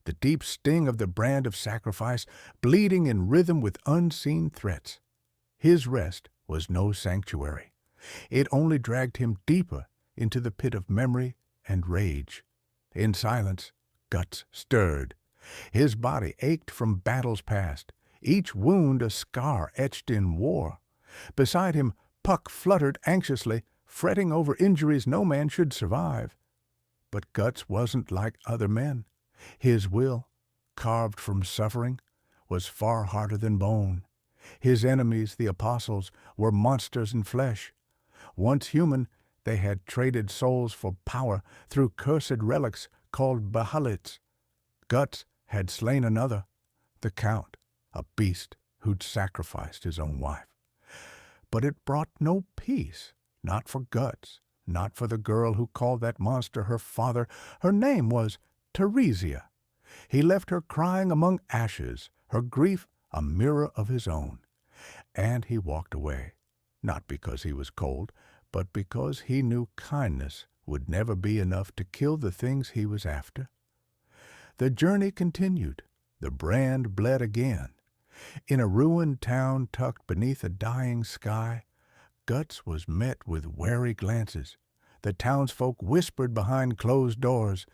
the deep sting of the brand of sacrifice, bleeding in rhythm with unseen threats. His rest was no sanctuary. It only dragged him deeper into the pit of memory and rage. In silence, Guts stirred. His body ached from battles past, each wound a scar etched in war. Beside him, Puck fluttered anxiously, fretting over injuries no man should survive. But Guts wasn't like other men. His will, carved from suffering, was far harder than bone. His enemies, the apostles, were monsters in flesh. Once human, they had traded souls for power through cursed relics called Bahalits. Guts had slain another, the Count, a beast who'd sacrificed his own wife. But it brought no peace, not for Guts, not for the girl who called that monster her father. Her name was Teresia. He left her crying among ashes, her grief a mirror of his own. And he walked away, not because he was cold, but because he knew kindness would never be enough to kill the things he was after. The journey continued. The brand bled again. In a ruined town tucked beneath a dying sky, Guts was met with wary glances. The townsfolk whispered behind closed doors.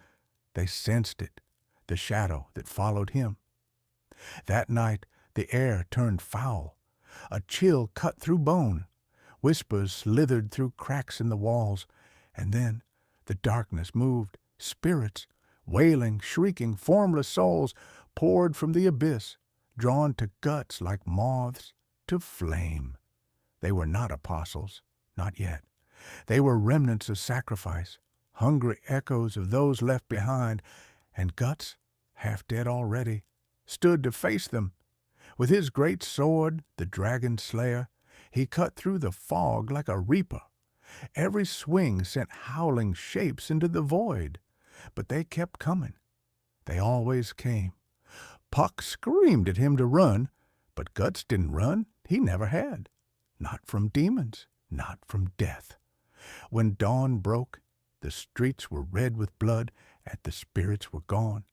They sensed it, the shadow that followed him. That night, the air turned foul. A chill cut through bone. Whispers slithered through cracks in the walls. And then the darkness moved. Spirits, wailing, shrieking, formless souls, poured from the abyss, drawn to Guts like moths to flame. They were not apostles, not yet. They were remnants of sacrifice, hungry echoes of those left behind, and Guts, half dead already, stood to face them. With his great sword, the dragon slayer, he cut through the fog like a reaper. Every swing sent howling shapes into the void, but they kept coming. They always came. Puck screamed at him to run, but Guts didn't run. He never had. Not from demons, not from death. When dawn broke, the streets were red with blood, and the spirits were gone.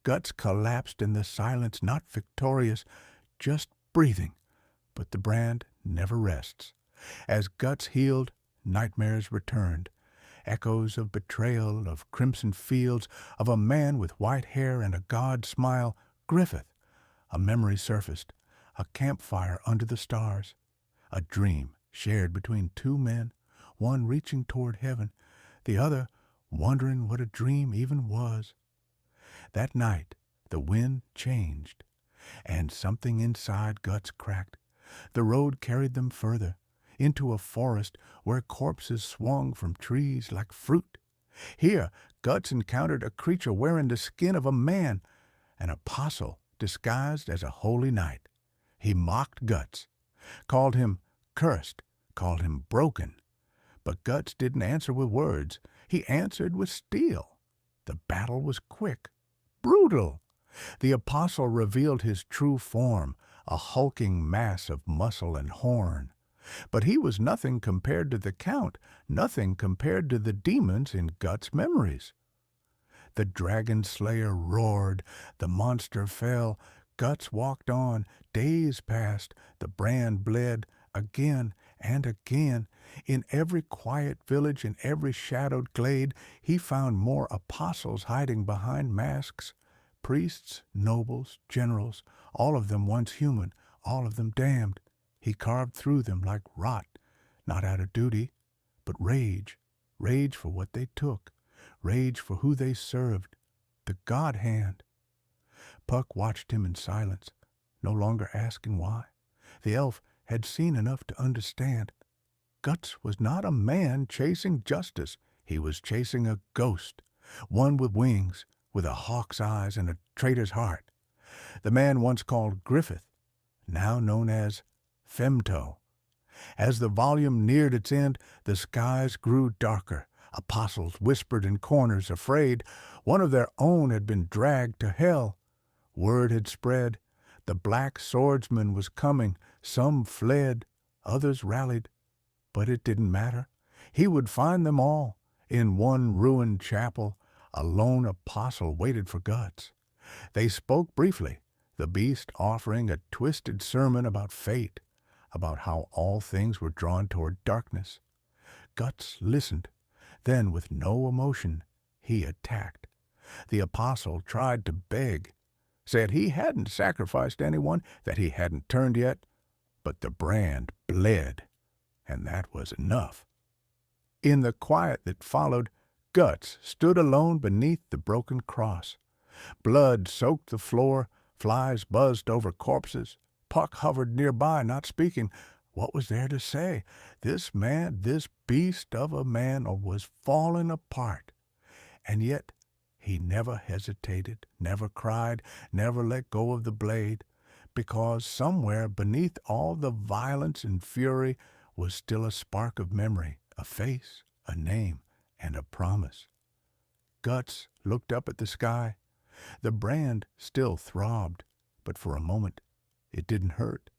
Guts collapsed in the silence, not victorious, just breathing. But the brand never rests. As Guts healed, nightmares returned. Echoes of betrayal, of crimson fields, of a man with white hair and a god smile. Griffith. A memory surfaced. A campfire under the stars. A dream shared between two men, one reaching toward heaven, the other wondering what a dream even was. That night, the wind changed, and something inside Guts cracked. The road carried them further, into a forest where corpses swung from trees like fruit. Here, Guts encountered a creature wearing the skin of a man, an apostle disguised as a holy knight. He mocked Guts, called him cursed, called him broken. But Guts didn't answer with words. He answered with steel. The battle was quick, brutal. The apostle revealed his true form, a hulking mass of muscle and horn. But he was nothing compared to the Count, nothing compared to the demons in Guts' memories. The dragon slayer roared, the monster fell. Guts walked on, days passed, the brand bled, again and again. In every quiet village, in every shadowed glade, he found more apostles hiding behind masks. Priests, nobles, generals, all of them once human, all of them damned. He carved through them like rot, not out of duty, but rage. Rage for what they took, rage for who they served, the God Hand. Puck watched him in silence, no longer asking why. The elf had seen enough to understand. Guts was not a man chasing justice. He was chasing a ghost, one with wings, with a hawk's eyes and a traitor's heart. The man once called Griffith, now known as Femto. As the volume neared its end, the skies grew darker. Apostles whispered in corners, afraid. One of their own had been dragged to hell. Word had spread. The black swordsman was coming. Some fled, others rallied. But it didn't matter. He would find them all. In one ruined chapel, a lone apostle waited for Guts. They spoke briefly, the beast offering a twisted sermon about fate, about how all things were drawn toward darkness. Guts listened. Then, with no emotion, he attacked. The apostle tried to beg, said he hadn't sacrificed anyone, that he hadn't turned yet, but the brand bled, and that was enough. In the quiet that followed, Guts stood alone beneath the broken cross. Blood soaked the floor, flies buzzed over corpses. Puck hovered nearby, not speaking. What was there to say? This man, this beast of a man, was falling apart. And yet he never hesitated, never cried, never let go of the blade, because somewhere beneath all the violence and fury was still a spark of memory, a face, a name, and a promise. Guts looked up at the sky. The brand still throbbed, but for a moment it didn't hurt.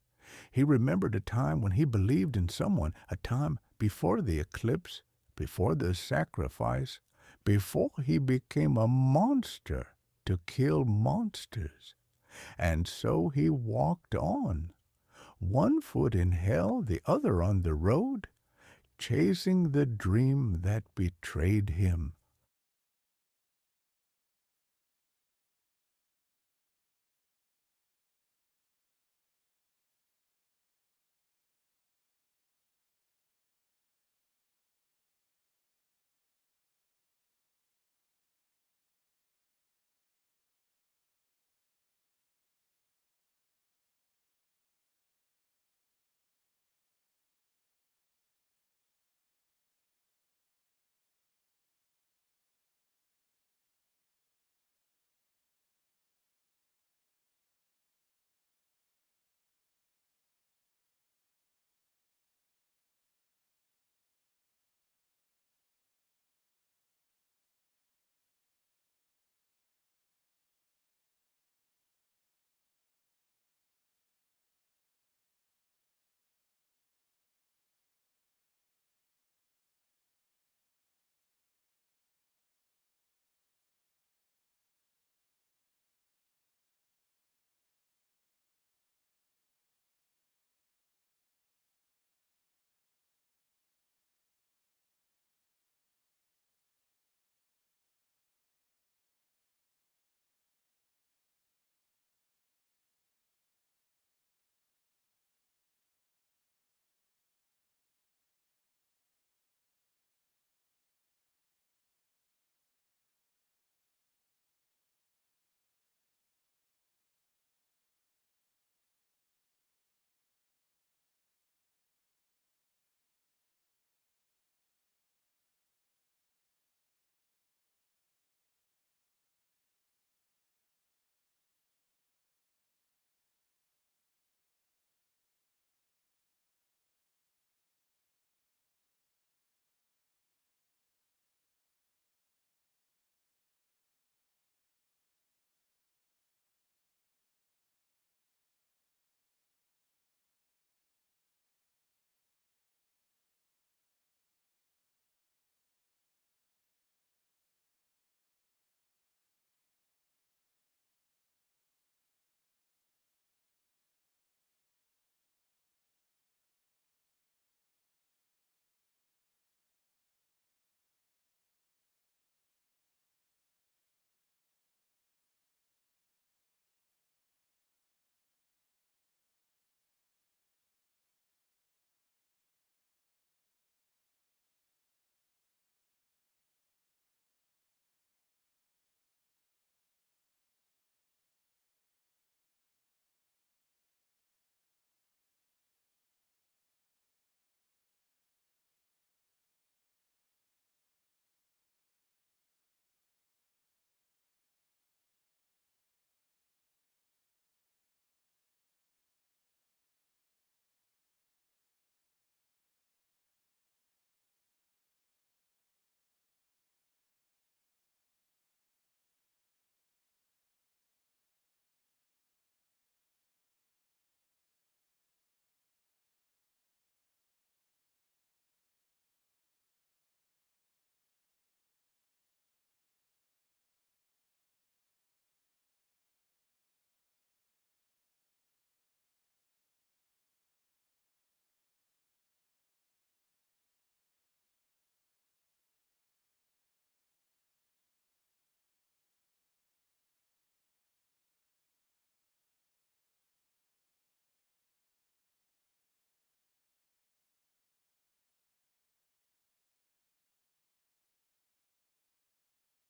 He remembered a time when he believed in someone, a time before the eclipse, before the sacrifice, before he became a monster to kill monsters. And so he walked on, one foot in hell, the other on the road, chasing the dream that betrayed him,